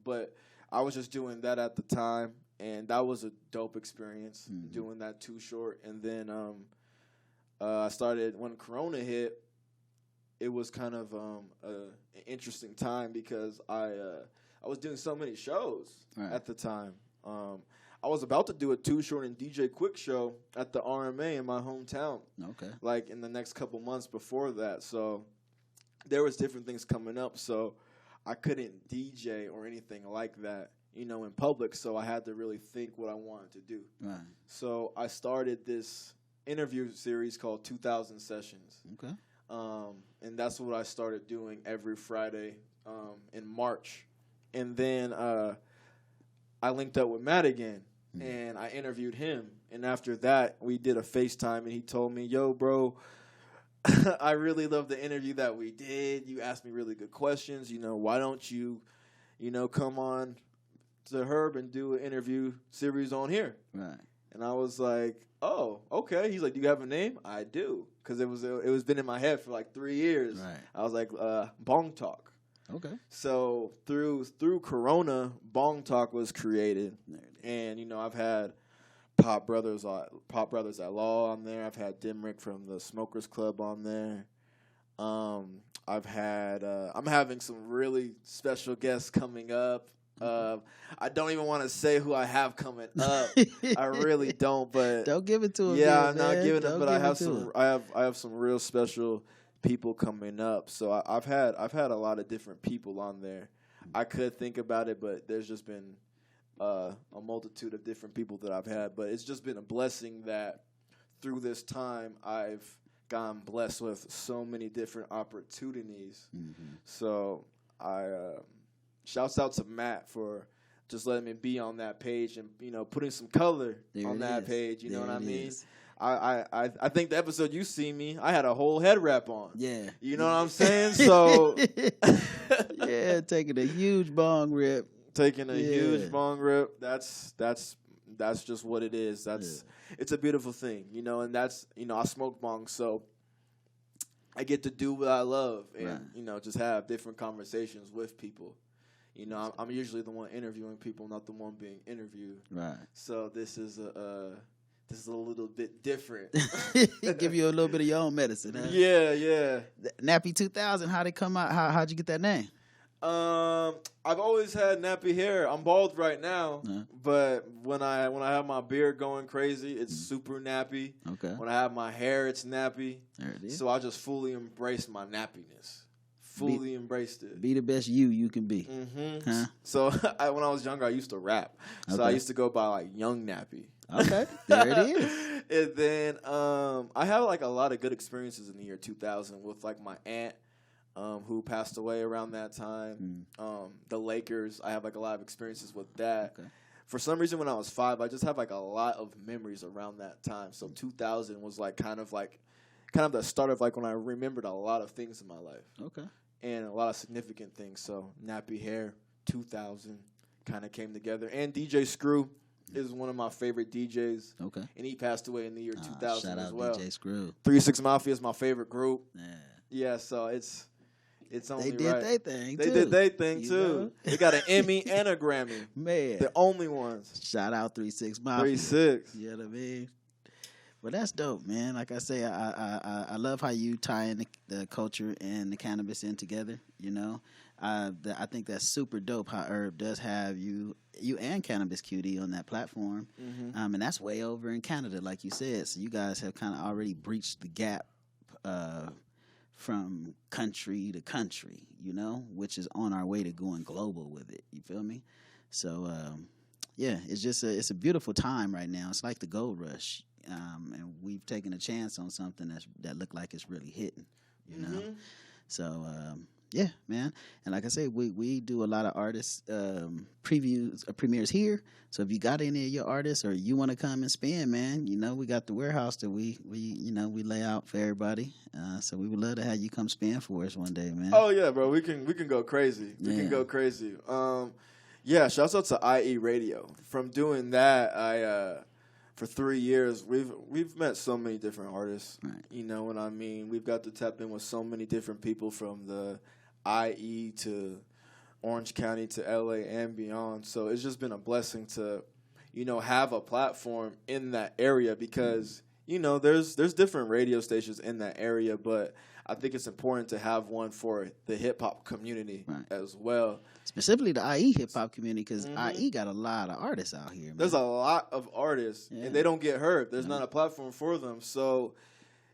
But I was just doing that at the time, and that was a dope experience doing that 2 short. And then I started when Corona hit. It was kind of an interesting time because I was doing so many shows at the time. I was about to do a 2 short and DJ Quick show at the RMA in my hometown. Okay. Like in the next couple months before that. So there was different things coming up. So I couldn't DJ or anything like that, in public. So I had to really think what I wanted to do. Right. So I started this interview series called 2000 Sessions. Okay. And that's what I started doing every Friday in March. And then I linked up with Matt again, and I interviewed him. And after that, we did a FaceTime, and he told me, yo, bro, I really love the interview that we did. You asked me really good questions. Why don't you, come on to Herb and do an interview series on here? Right. And I was like, oh, okay. He's like, do you have a name? I do. Because it was been in my head for like 3 years. Right. I was like, Bong Talk. Okay. So through Corona, Bong Talk was created. And, I've had Pop Brothers at Law on there. I've had Dimrick from the Smokers Club on there. I've had I'm having some really special guests coming up. I don't even want to say who I have coming up. I really don't, but
don't give it to him.
Yeah, I'm not giving it, but I have some real special people coming up. So I've had a lot of different people on there. I could think about it, but there's just been a multitude of different people that I've had. But it's just been a blessing that through this time I've gotten blessed with so many different opportunities. Mm-hmm. So shouts out to Matt for just letting me be on that page and putting some color on that page. You know what I mean? I think the episode you see me, I had a whole head wrap on. Yeah, you know what I'm saying? So
yeah, taking a huge bong rip.
Huge bong rip. That's just what it is. It's a beautiful thing, and that's I smoke bong, so I get to do what I love and just have different conversations with people. I'm usually the one interviewing people, not the one being interviewed. Right. So this is a little bit different.
Give you a little bit of your own medicine, huh?
Yeah.
Nappy 2000, how'd it come out? How'd you get that name?
I've always had nappy hair. I'm bald right now, but when I have my beard going crazy, it's super nappy. Okay. When I have my hair, it's nappy. There it is. So I just fully embrace my nappiness. Fully embraced it.
Be the best you can be.
Mm-hmm. Huh? So when I was younger, I used to rap. So I used to go by like Young Nappy.
Okay, there it is.
And then I have like a lot of good experiences in the year 2000 with like my aunt who passed away around that time. The Lakers, I have like a lot of experiences with that. Okay. For some reason, when I was 5, I just have like a lot of memories around that time. So 2000 was like kind of the start of like when I remembered a lot of things in my life. Okay. And a lot of significant things. So Nappy Hair, 2000 kind of came together. And DJ Screw is one of my favorite DJs. Okay. And he passed away in the year 2000
shout
as
out
well.
DJ Screw.
3 6 Mafia is my favorite group. Yeah, so it's It's
They
only
did
right.
their thing
They
too.
did their thing
You
too.
know?
They got an Emmy and a Grammy.
Man.
The only ones.
Shout out 3-6 Mafia.
3-6.
You know what I mean? But that's dope, man. Like I say, I love how you tie in the culture and the cannabis in together. You know, I think that's super dope. How Herb does have you and Cannabis QD on that platform, and that's way over in Canada, like you said. So you guys have kind of already breached the gap from country to country. You know, which is on our way to going global with it. You feel me? So yeah, it's just it's a beautiful time right now. It's like the gold rush. And we've taken a chance on something that looked like it's really hitting, you know. So yeah, man. And like I said, we do a lot of artist premieres here. So if you got any of your artists or you want to come and spin, man, you know we got the warehouse that we lay out for everybody. So we would love to have you come spin for us one day, man.
Oh yeah, bro. We can go crazy. We can go crazy. Yeah. Shouts out to IE Radio. From doing that, for 3 years, we've met so many different artists.
Right.
You know what I mean? We've got to tap in with so many different people from the IE to Orange County to LA and beyond. So it's just been a blessing to, you know, have a platform in that area because, you know, there's different radio stations in that area, but I think it's important to have one for the hip hop community as well.
Specifically the IE hip hop community, because IE got a lot of artists out here, man.
There's a lot of artists, and they don't get heard. There's not a platform for them. So,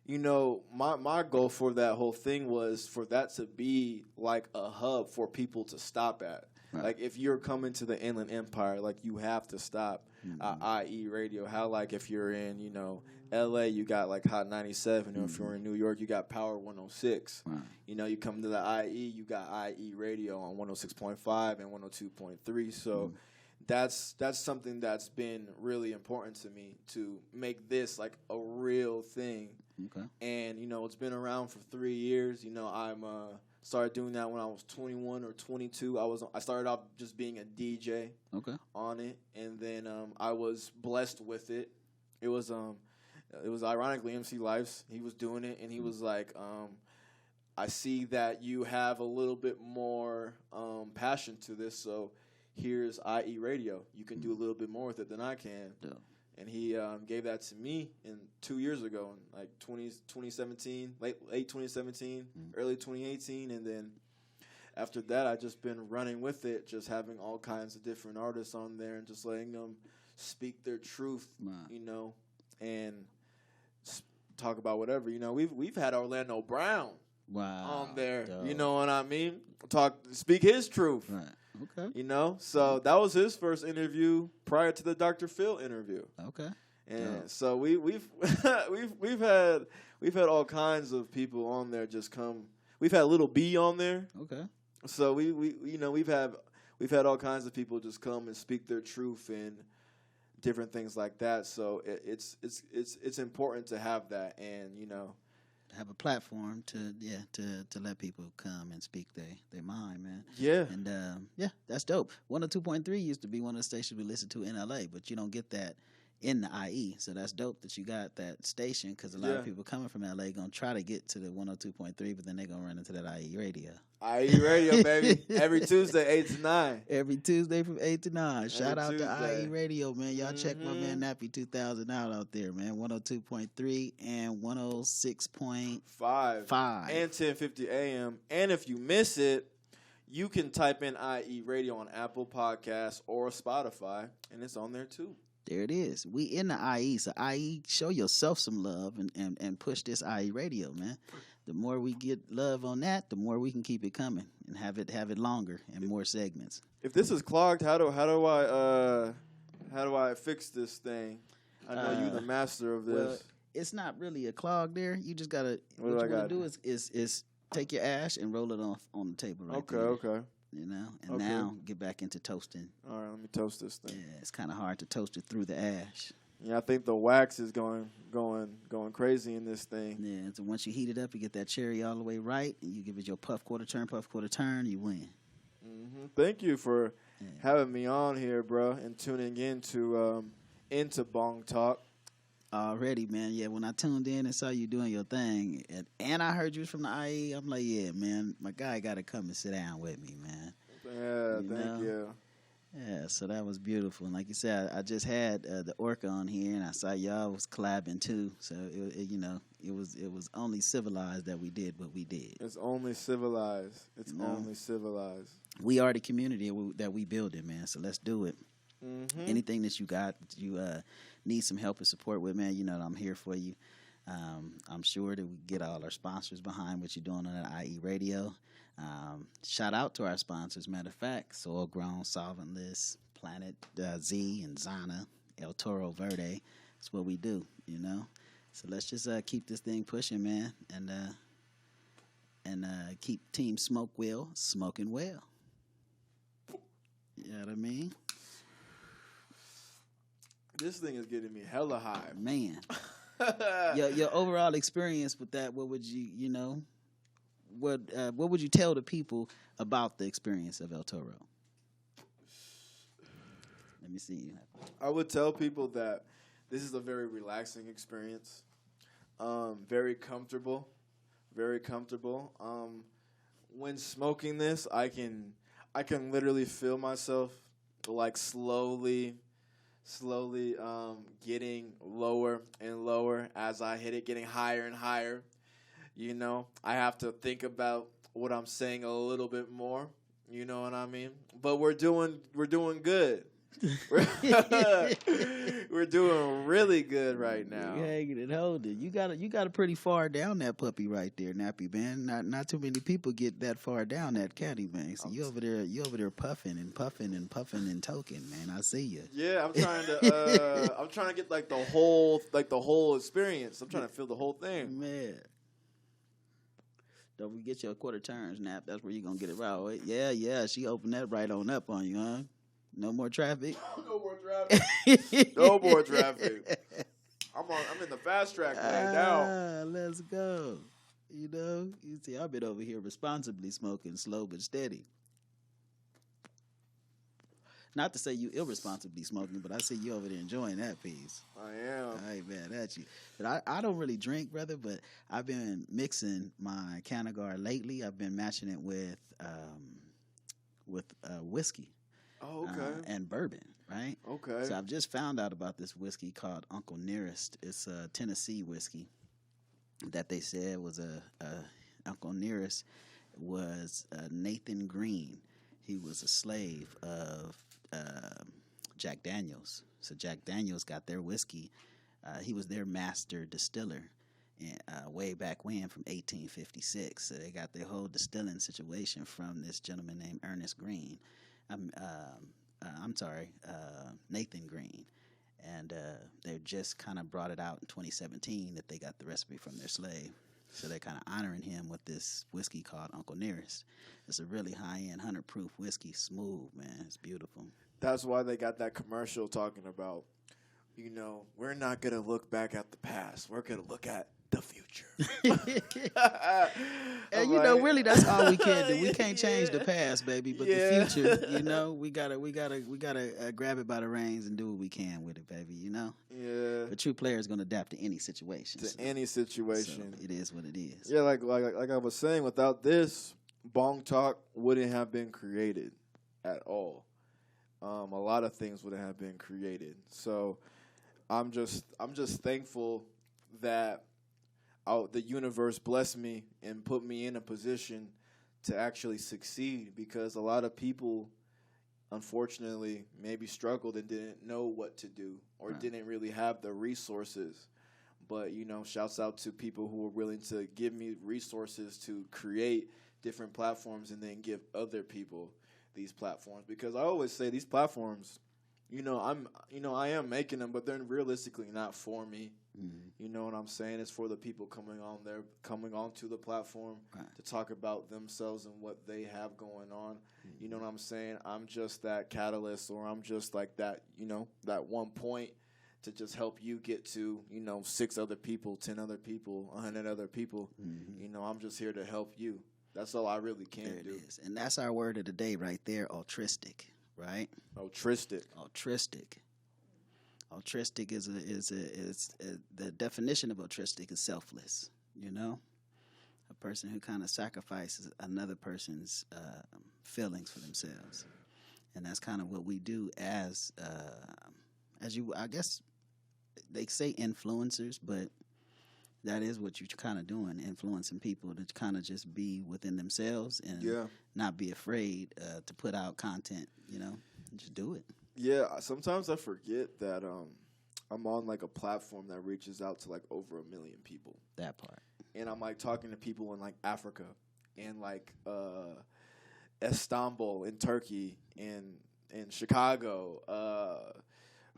you know, my goal for that whole thing was for that to be like a hub for people to stop at. Right. Like, if you're coming to the Inland Empire, like, you have to stop at IE Radio. How, like, if you're in, you know, L.A., you got, like, Hot 97. Or if you're in New York, you got Power 106. Right. You know, you come to the IE, you got IE Radio on 106.5 and 102.3. So that's something that's been really important to me to make this, like, a real thing. Okay. And, you know, it's been around for 3 years. You know, I'm started doing that when I was 21 or 22. I started off just being a DJ on it, and then I was blessed with it. It was ironically MC Life's. He was doing it, and he was like, I see that you have a little bit more passion to this, so here's IE Radio. You can do a little bit more with it than I can. Yeah. And he gave that to me 2 years ago, in like 2017, late 2017, early 2018. And then after that, I just been running with it, just having all kinds of different artists on there and just letting them speak their truth, you know, and talk about whatever. You know, we've had Orlando Brown on there, you know what I mean? Speak his truth. Right. Okay. You know, so that was his first interview prior to the Dr. Phil interview. Okay. And so we've had all kinds of people on there just come. We've had Little B on there. Okay. So we you know we've had all kinds of people just come and speak their truth and different things like that. So it's important to have that, and you know,
have a platform to let people come and speak their mind, man.
Yeah.
And that's dope. 102.3 used to be one of the stations we listened to in LA, but you don't get that in the IE. So that's dope that you got that station, because a lot of people coming from LA going to try to get to the 102.3, but then they're going to run into that IE radio.
IE radio, baby. Every Tuesday, 8 to 9.
Every Tuesday from 8 to 9. Shout out to IE radio, man. Y'all check my man Nappy 2000 out there, man. 102.3 and 106.5.
And 1050 AM. And if you miss it, you can type in IE radio on Apple Podcasts or Spotify, and it's on there too.
There it is. We in the IE. So IE, show yourself some love and push this IE radio, man. The more we get love on that, the more we can keep it coming and have it longer and more segments.
If this is clogged, how do I fix this thing? I know you're the master of this.
Well, it's not really a clog there. You just gotta what you gotta do is take your ash and roll it off on the table right there.
Okay.
You know, and now get back into toasting.
All right, let me toast this thing.
Yeah, it's kind of hard to toast it through the ash.
Yeah, I think the wax is going crazy in this thing.
Yeah, so once you heat it up, you get that cherry all the way right, and you give it your puff quarter turn, you win.
Mm-hmm. Thank you for having me on here, bro, and tuning into Bong Talk.
Already, man. Yeah, when I tuned in and saw you doing your thing, and I heard you was from the IE, I'm like, yeah, man, my guy got to come and sit down with me, man.
Yeah, thank you.
Yeah, so that was beautiful. And like you said, I just had the Orca on here, and I saw y'all was collabing too. So it was only civilized that we did what we did.
It's only civilized. It's only civilized.
We are the community that we building, man. So let's do it.
Mm-hmm.
Anything that you got, you need some help and support with, man, you know I'm here for you. I'm sure that we get all our sponsors behind what you're doing on that IE radio. Shout out to our sponsors. Matter of fact, Soil Grown, Solventless, Planet Z, and Zana, El Toro, Verde. That's what we do, you know. So let's just keep this thing pushing, man, and keep Team Smoke Will smoking well. You know what I mean?
This thing is getting me hella high,
man. Your overall experience with that, what would what would you tell the people about the experience of El Toro? Let me see.
I would tell people that this is a very relaxing experience, very comfortable, very comfortable. When smoking this, I can literally feel myself like slowly getting lower and lower as I hit it, getting higher and higher. You know, I have to think about what I'm saying a little bit more. You know what I mean? But we're doing good. We're doing really good right now.
You're hanging and holding. You got a pretty far down that puppy right there, Nappy, man. Not too many people get that far down that caddy, man. So you over there puffing and puffing and puffing and toking, man. I see you.
Yeah, I'm trying to get like the whole experience. I'm trying to feel the whole thing,
man. Don't forget your quarter turns, Nap. That's where you're gonna get it right. Yeah. She opened that right on up on you, huh? No more traffic.
No more traffic. No more traffic. I'm in the fast track right now.
Let's go. You know, you see, I've been over here responsibly smoking, slow but steady. Not to say you irresponsibly smoking, but I see you over there enjoying that piece.
I am.
I ain't mad at you. But I don't really drink, brother, but I've been mixing my Canagar lately. I've been matching it with whiskey.
Oh, okay.
And bourbon, right?
Okay.
So I've just found out about this whiskey called Uncle Nearest. It's a Tennessee whiskey that they said was Uncle Nearest was Nathan Green. He was a slave of Jack Daniels. So Jack Daniels got their whiskey. He was their master distiller way back when, from 1856. So they got their whole distilling situation from this gentleman named Ernest Green. Nathan Green. And they just kind of brought it out in 2017 that they got the recipe from their slave. So they're kind of honoring him with this whiskey called Uncle Nearest. It's a really high-end, 100-proof whiskey. Smooth, man. It's beautiful.
That's why they got that commercial talking about, you know, we're not going to look back at the past. We're going to look at the future.
And you know, really, that's all we can do. We can't change the past, baby, but the future, you know, we gotta grab it by the reins and do what we can with it, baby. You know.
Yeah.
A true player is gonna adapt to any situation.
Any situation.
So it is what it is.
Yeah, like I was saying, without this, Bong Talk wouldn't have been created at all. A lot of things wouldn't have been created. So I'm just thankful that the universe blessed me and put me in a position to actually succeed, because a lot of people, unfortunately, maybe struggled and didn't know what to do or didn't really have the resources. But, you know, shouts out to people who were willing to give me resources to create different platforms and then give other people these platforms. Because I always say these platforms, I am making them, but they're realistically not for me. Mm-hmm. You know what I'm saying? It's for the people coming onto the platform to talk about themselves and what they have going on. Mm-hmm. You know what I'm saying? I'm just that catalyst, or I'm just like that, that one point to just help you get to, 6 other people, 10 other people, 100 other people. Mm-hmm. I'm just here to help you. That's all I really can do.
There it is. And that's our word of the day right there, altruistic, right?
Altruistic.
altruistic is the definition of altruistic is selfless. You know, a person who kind of sacrifices another person's feelings for themselves, and that's kind of what we do as you. I guess they say influencers, but that is what you're kind of doing, influencing people to kind of just be within themselves and not be afraid to put out content. You know, just do it.
Yeah, sometimes I forget that I'm on like a platform that reaches out to like over 1 million people.
That part.
And I'm like talking to people in like Africa and like Istanbul in Turkey and in Chicago,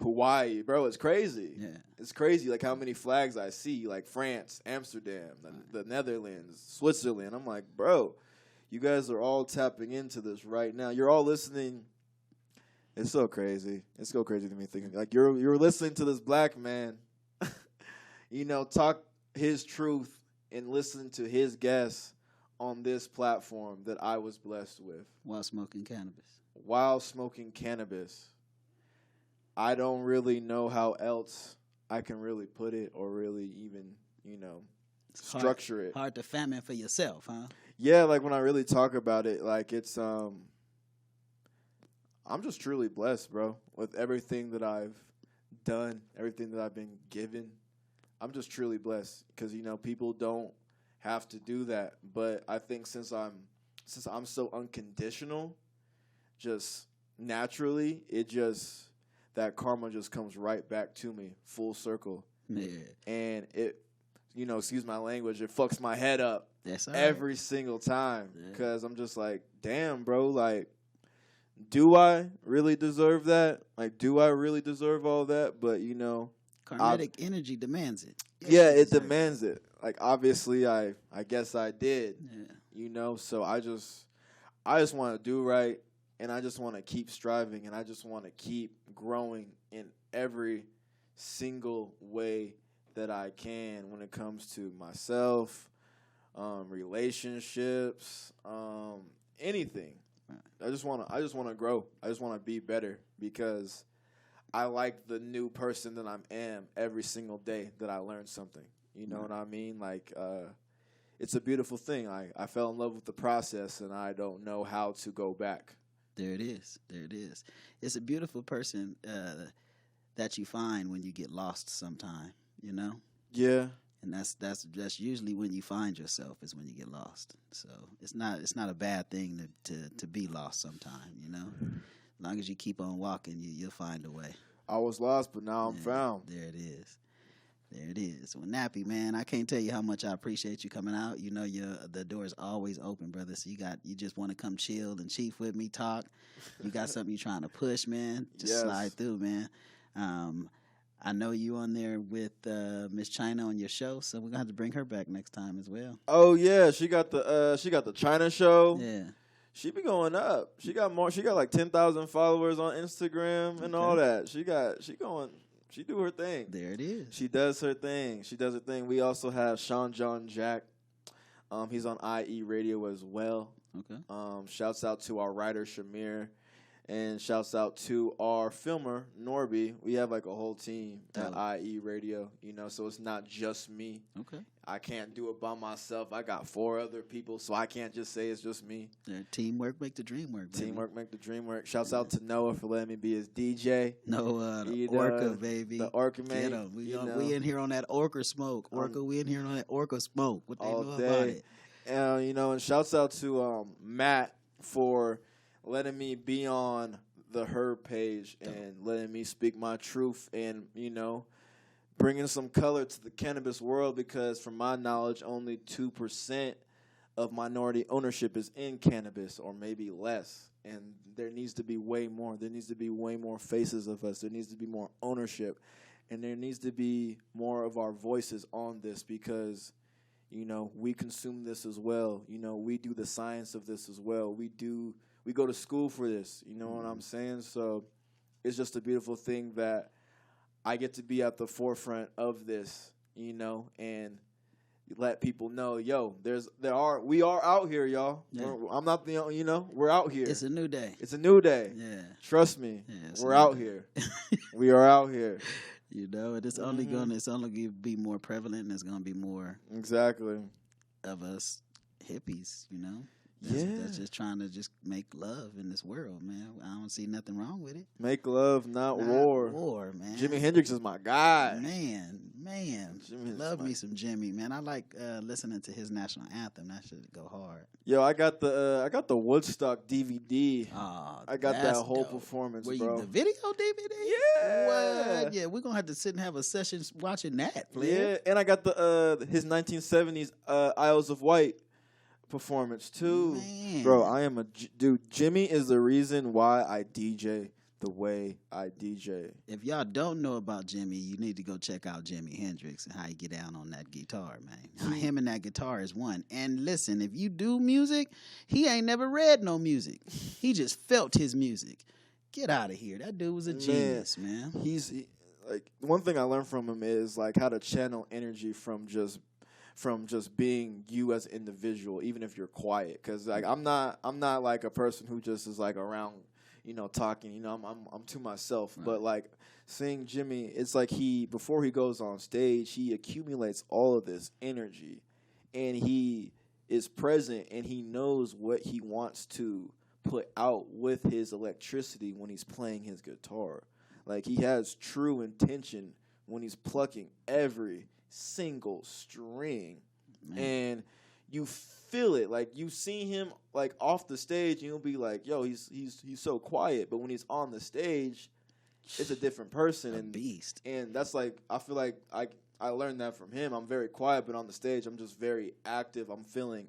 Hawaii, bro. It's crazy.
Yeah.
It's crazy like how many flags I see, like France, Amsterdam, the Netherlands, Switzerland. I'm like, bro, you guys are all tapping into this right now. You're all listening. It's so crazy. It's so crazy to me thinking like you're listening to this black man, talk his truth and listen to his guests on this platform that I was blessed with.
While smoking cannabis.
While smoking cannabis. I don't really know how else I can really put it or really even, structure it.
Hard to fathom for yourself, huh?
Yeah, like when I really talk about it, like it's I'm just truly blessed, bro, with everything that I've done, everything that I've been given. I'm just truly blessed because people don't have to do that, but I think since I'm so unconditional, just naturally, that karma just comes right back to me, full circle.
Yeah.
And it, excuse my language, it fucks my head up every single time because I'm just like, damn, bro, like, do I really deserve that? Like, do I really deserve all that? But,
Karmatic energy demands it.
Yeah, it demands it. Like, obviously, I guess I did, so I just want to do right. And I just want to keep striving, and I just want to keep growing in every single way that I can when it comes to myself, relationships, anything. I just want to grow. I just want to be better because I like the new person that I am every single day that I learn something. You know what I mean? Like, it's a beautiful thing. I fell in love with the process, and I don't know how to go back.
There it is. It's a beautiful person that you find when you get lost sometime,
Yeah.
And that's usually when you find yourself is when you get lost. So it's not a bad thing to be lost sometime, As long as you keep on walking, you'll find a way.
I was lost, but now I'm found.
There it is. There it is. Well, Nappy, man, I can't tell you how much I appreciate you coming out. The door is always open, brother. So you just want to come chill and chief with me, talk. You got something you're trying to push, man. Just slide through, man. I know you on there with Miss China on your show, so we're gonna have to bring her back next time as well.
Oh yeah, she got the China show.
Yeah.
She be going up. She got like 10,000 followers on Instagram and all that. She do her thing.
There it is.
She does her thing. We also have Sean John Jack. He's on IE Radio as well.
Okay.
Shouts out to our writer Shamir. And shouts out to our filmer, Norby. We have like a whole team at IE Radio, so it's not just me.
Okay.
I can't do it by myself. I got 4 other people, so I can't just say it's just me.
Teamwork make the dream work, baby.
Teamwork make the dream work. Shouts out to Noah for letting me be his DJ.
The Orca, baby.
The Orca, man.
We in here on that Orca smoke. Orca, we in here on that Orca smoke. What they know about it?
And shouts out to Matt for letting me be on the Herb page and letting me speak my truth and, bringing some color to the cannabis world because from my knowledge, only 2% of minority ownership is in cannabis or maybe less. And there needs to be way more. There needs to be way more faces of us. There needs to be more ownership. And there needs to be more of our voices on this because, we consume this as well. We do the science of this as well. We go to school for this, you know what I'm saying? So it's just a beautiful thing that I get to be at the forefront of this, and let people know, yo, we are out here, y'all.
Yeah.
I'm not the only, we're out here.
It's a new day.
It's a new day.
Yeah.
Trust me.
Yeah,
we're out here. We are out here.
And it's only gonna be more prevalent, and it's gonna be more
exactly
of us hippies, That's just trying to just make love in this world, man. I don't see nothing wrong with it.
Make love, not war.
War, man.
Jimi Hendrix is my guy.
Man. Love me some Jimmy, man. I like listening to his national anthem. That should go hard.
Yo, I got the Woodstock DVD.
Oh,
I got that whole performance, bro.
The video DVD?
Yeah.
What? Yeah, we're gonna have to sit and have a session watching that.
Yeah, and I got his 1970s Isles of Wight performance too.
Man.
Bro, I am dude. Jimmy is the reason why I DJ the way I DJ.
If y'all don't know about Jimmy, you need to go check out Jimi Hendrix and how he get down on that guitar, man. How him and that guitar is one. And listen, if you do music, he ain't never read no music. He just felt his music. Get out of here. That dude was a genius, man.
Like one thing I learned from him is like how to channel energy from just being you as an individual, even if you're quiet. Because like I'm not like a person who just is like around, talking. I'm to myself. Right. But like seeing Jimmy, it's like before he goes on stage, he accumulates all of this energy, and he is present, and he knows what he wants to put out with his electricity when he's playing his guitar. Like he has true intention when he's plucking every single string. Man. And you feel it. Like you see him like off the stage, and you'll be like, yo, he's so quiet, but when he's on the stage, it's a different person.
A beast.
And that's like, I feel like I learned that from him. I'm very quiet, but on the stage I'm just very active. I'm feeling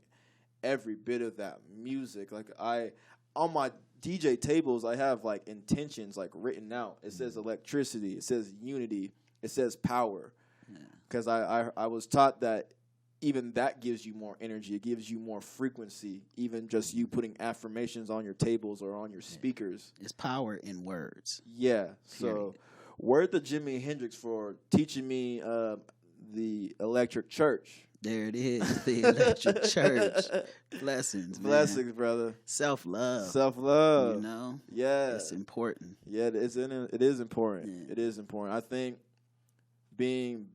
every bit of that music. Like on my DJ tables, I have like intentions like written out. It says electricity, it says unity, it says power. Because I was taught that even that gives you more energy. It gives you more frequency, even just you putting affirmations on your tables or on your speakers.
It's power in words.
Yeah.
Period.
So word to Jimi Hendrix for teaching me the electric church.
There it is, the electric church. Blessings, man.
Blessings, brother.
Self-love.
Self-love. Yeah.
It's important.
Yeah, it is important. Yeah. It is important. I think being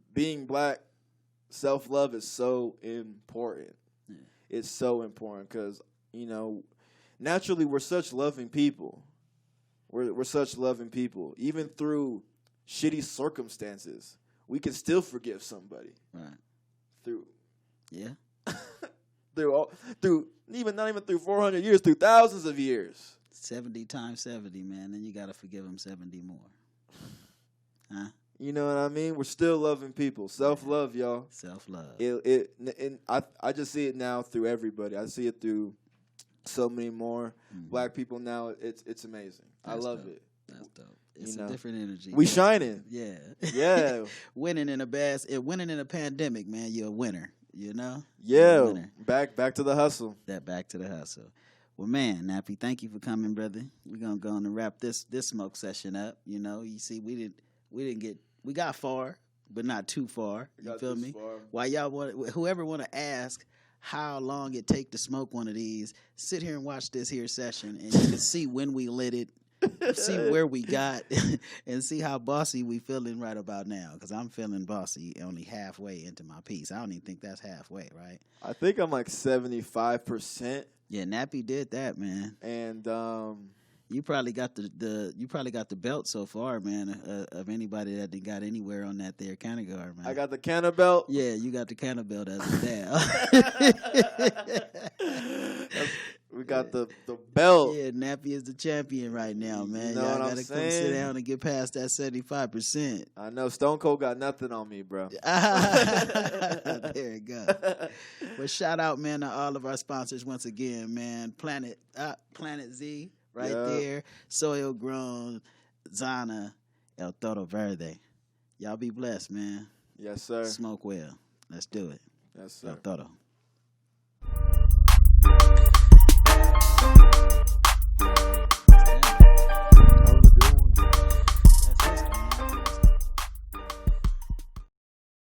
black, self-love is so important. Yeah. It's so important because, naturally we're such loving people. We're such loving people. Even through shitty circumstances, we can still forgive somebody.
Right.
Through not even through 400 years, through thousands of years.
70 times 70, man. Then you got to forgive them 70 more. Huh?
You know what I mean? We're still loving people. Self-love, y'all.
Self-love.
I just see it now through everybody. I see it through so many more black people now. It's amazing. I love it.
That's dope. It's a different energy.
We shining.
Yeah.
Yeah.
winning in a pandemic, man, you're a winner,
Yeah. Back to the hustle.
Back to the hustle. Well, man, Nappy, thank you for coming, brother. We're going to go on and wrap this smoke session up. You see, we got far, but not too far. You feel me? Why whoever want to ask how long it take to smoke one of these, sit here and watch this here session, and you can see when we lit it, see where we got, and see how bossy we feeling right about now. Because I'm feeling bossy only halfway into my piece. I don't even think that's halfway, right?
I think I'm like 75%.
Yeah, Nappy did that, man.
And
you probably got the belt so far, man, of anybody that didn't got anywhere on that there canna guard, man.
I got the canna belt.
Yeah, you got the canna belt as of now.
We got the belt.
Yeah, Nappy is the champion right now, man.
You know
Y'all
what
gotta
I'm
come
saying?
sit down and get past that 75%.
I know Stone Cold got nothing on me, bro.
There you go. Well, shout out, man, to all of our sponsors once again, man. Planet Z. Right there, soil grown, Zana, El Toro Verde. Y'all be blessed, man.
Yes, sir.
Smoke well. Let's do it.
Yes, sir.
El Toro.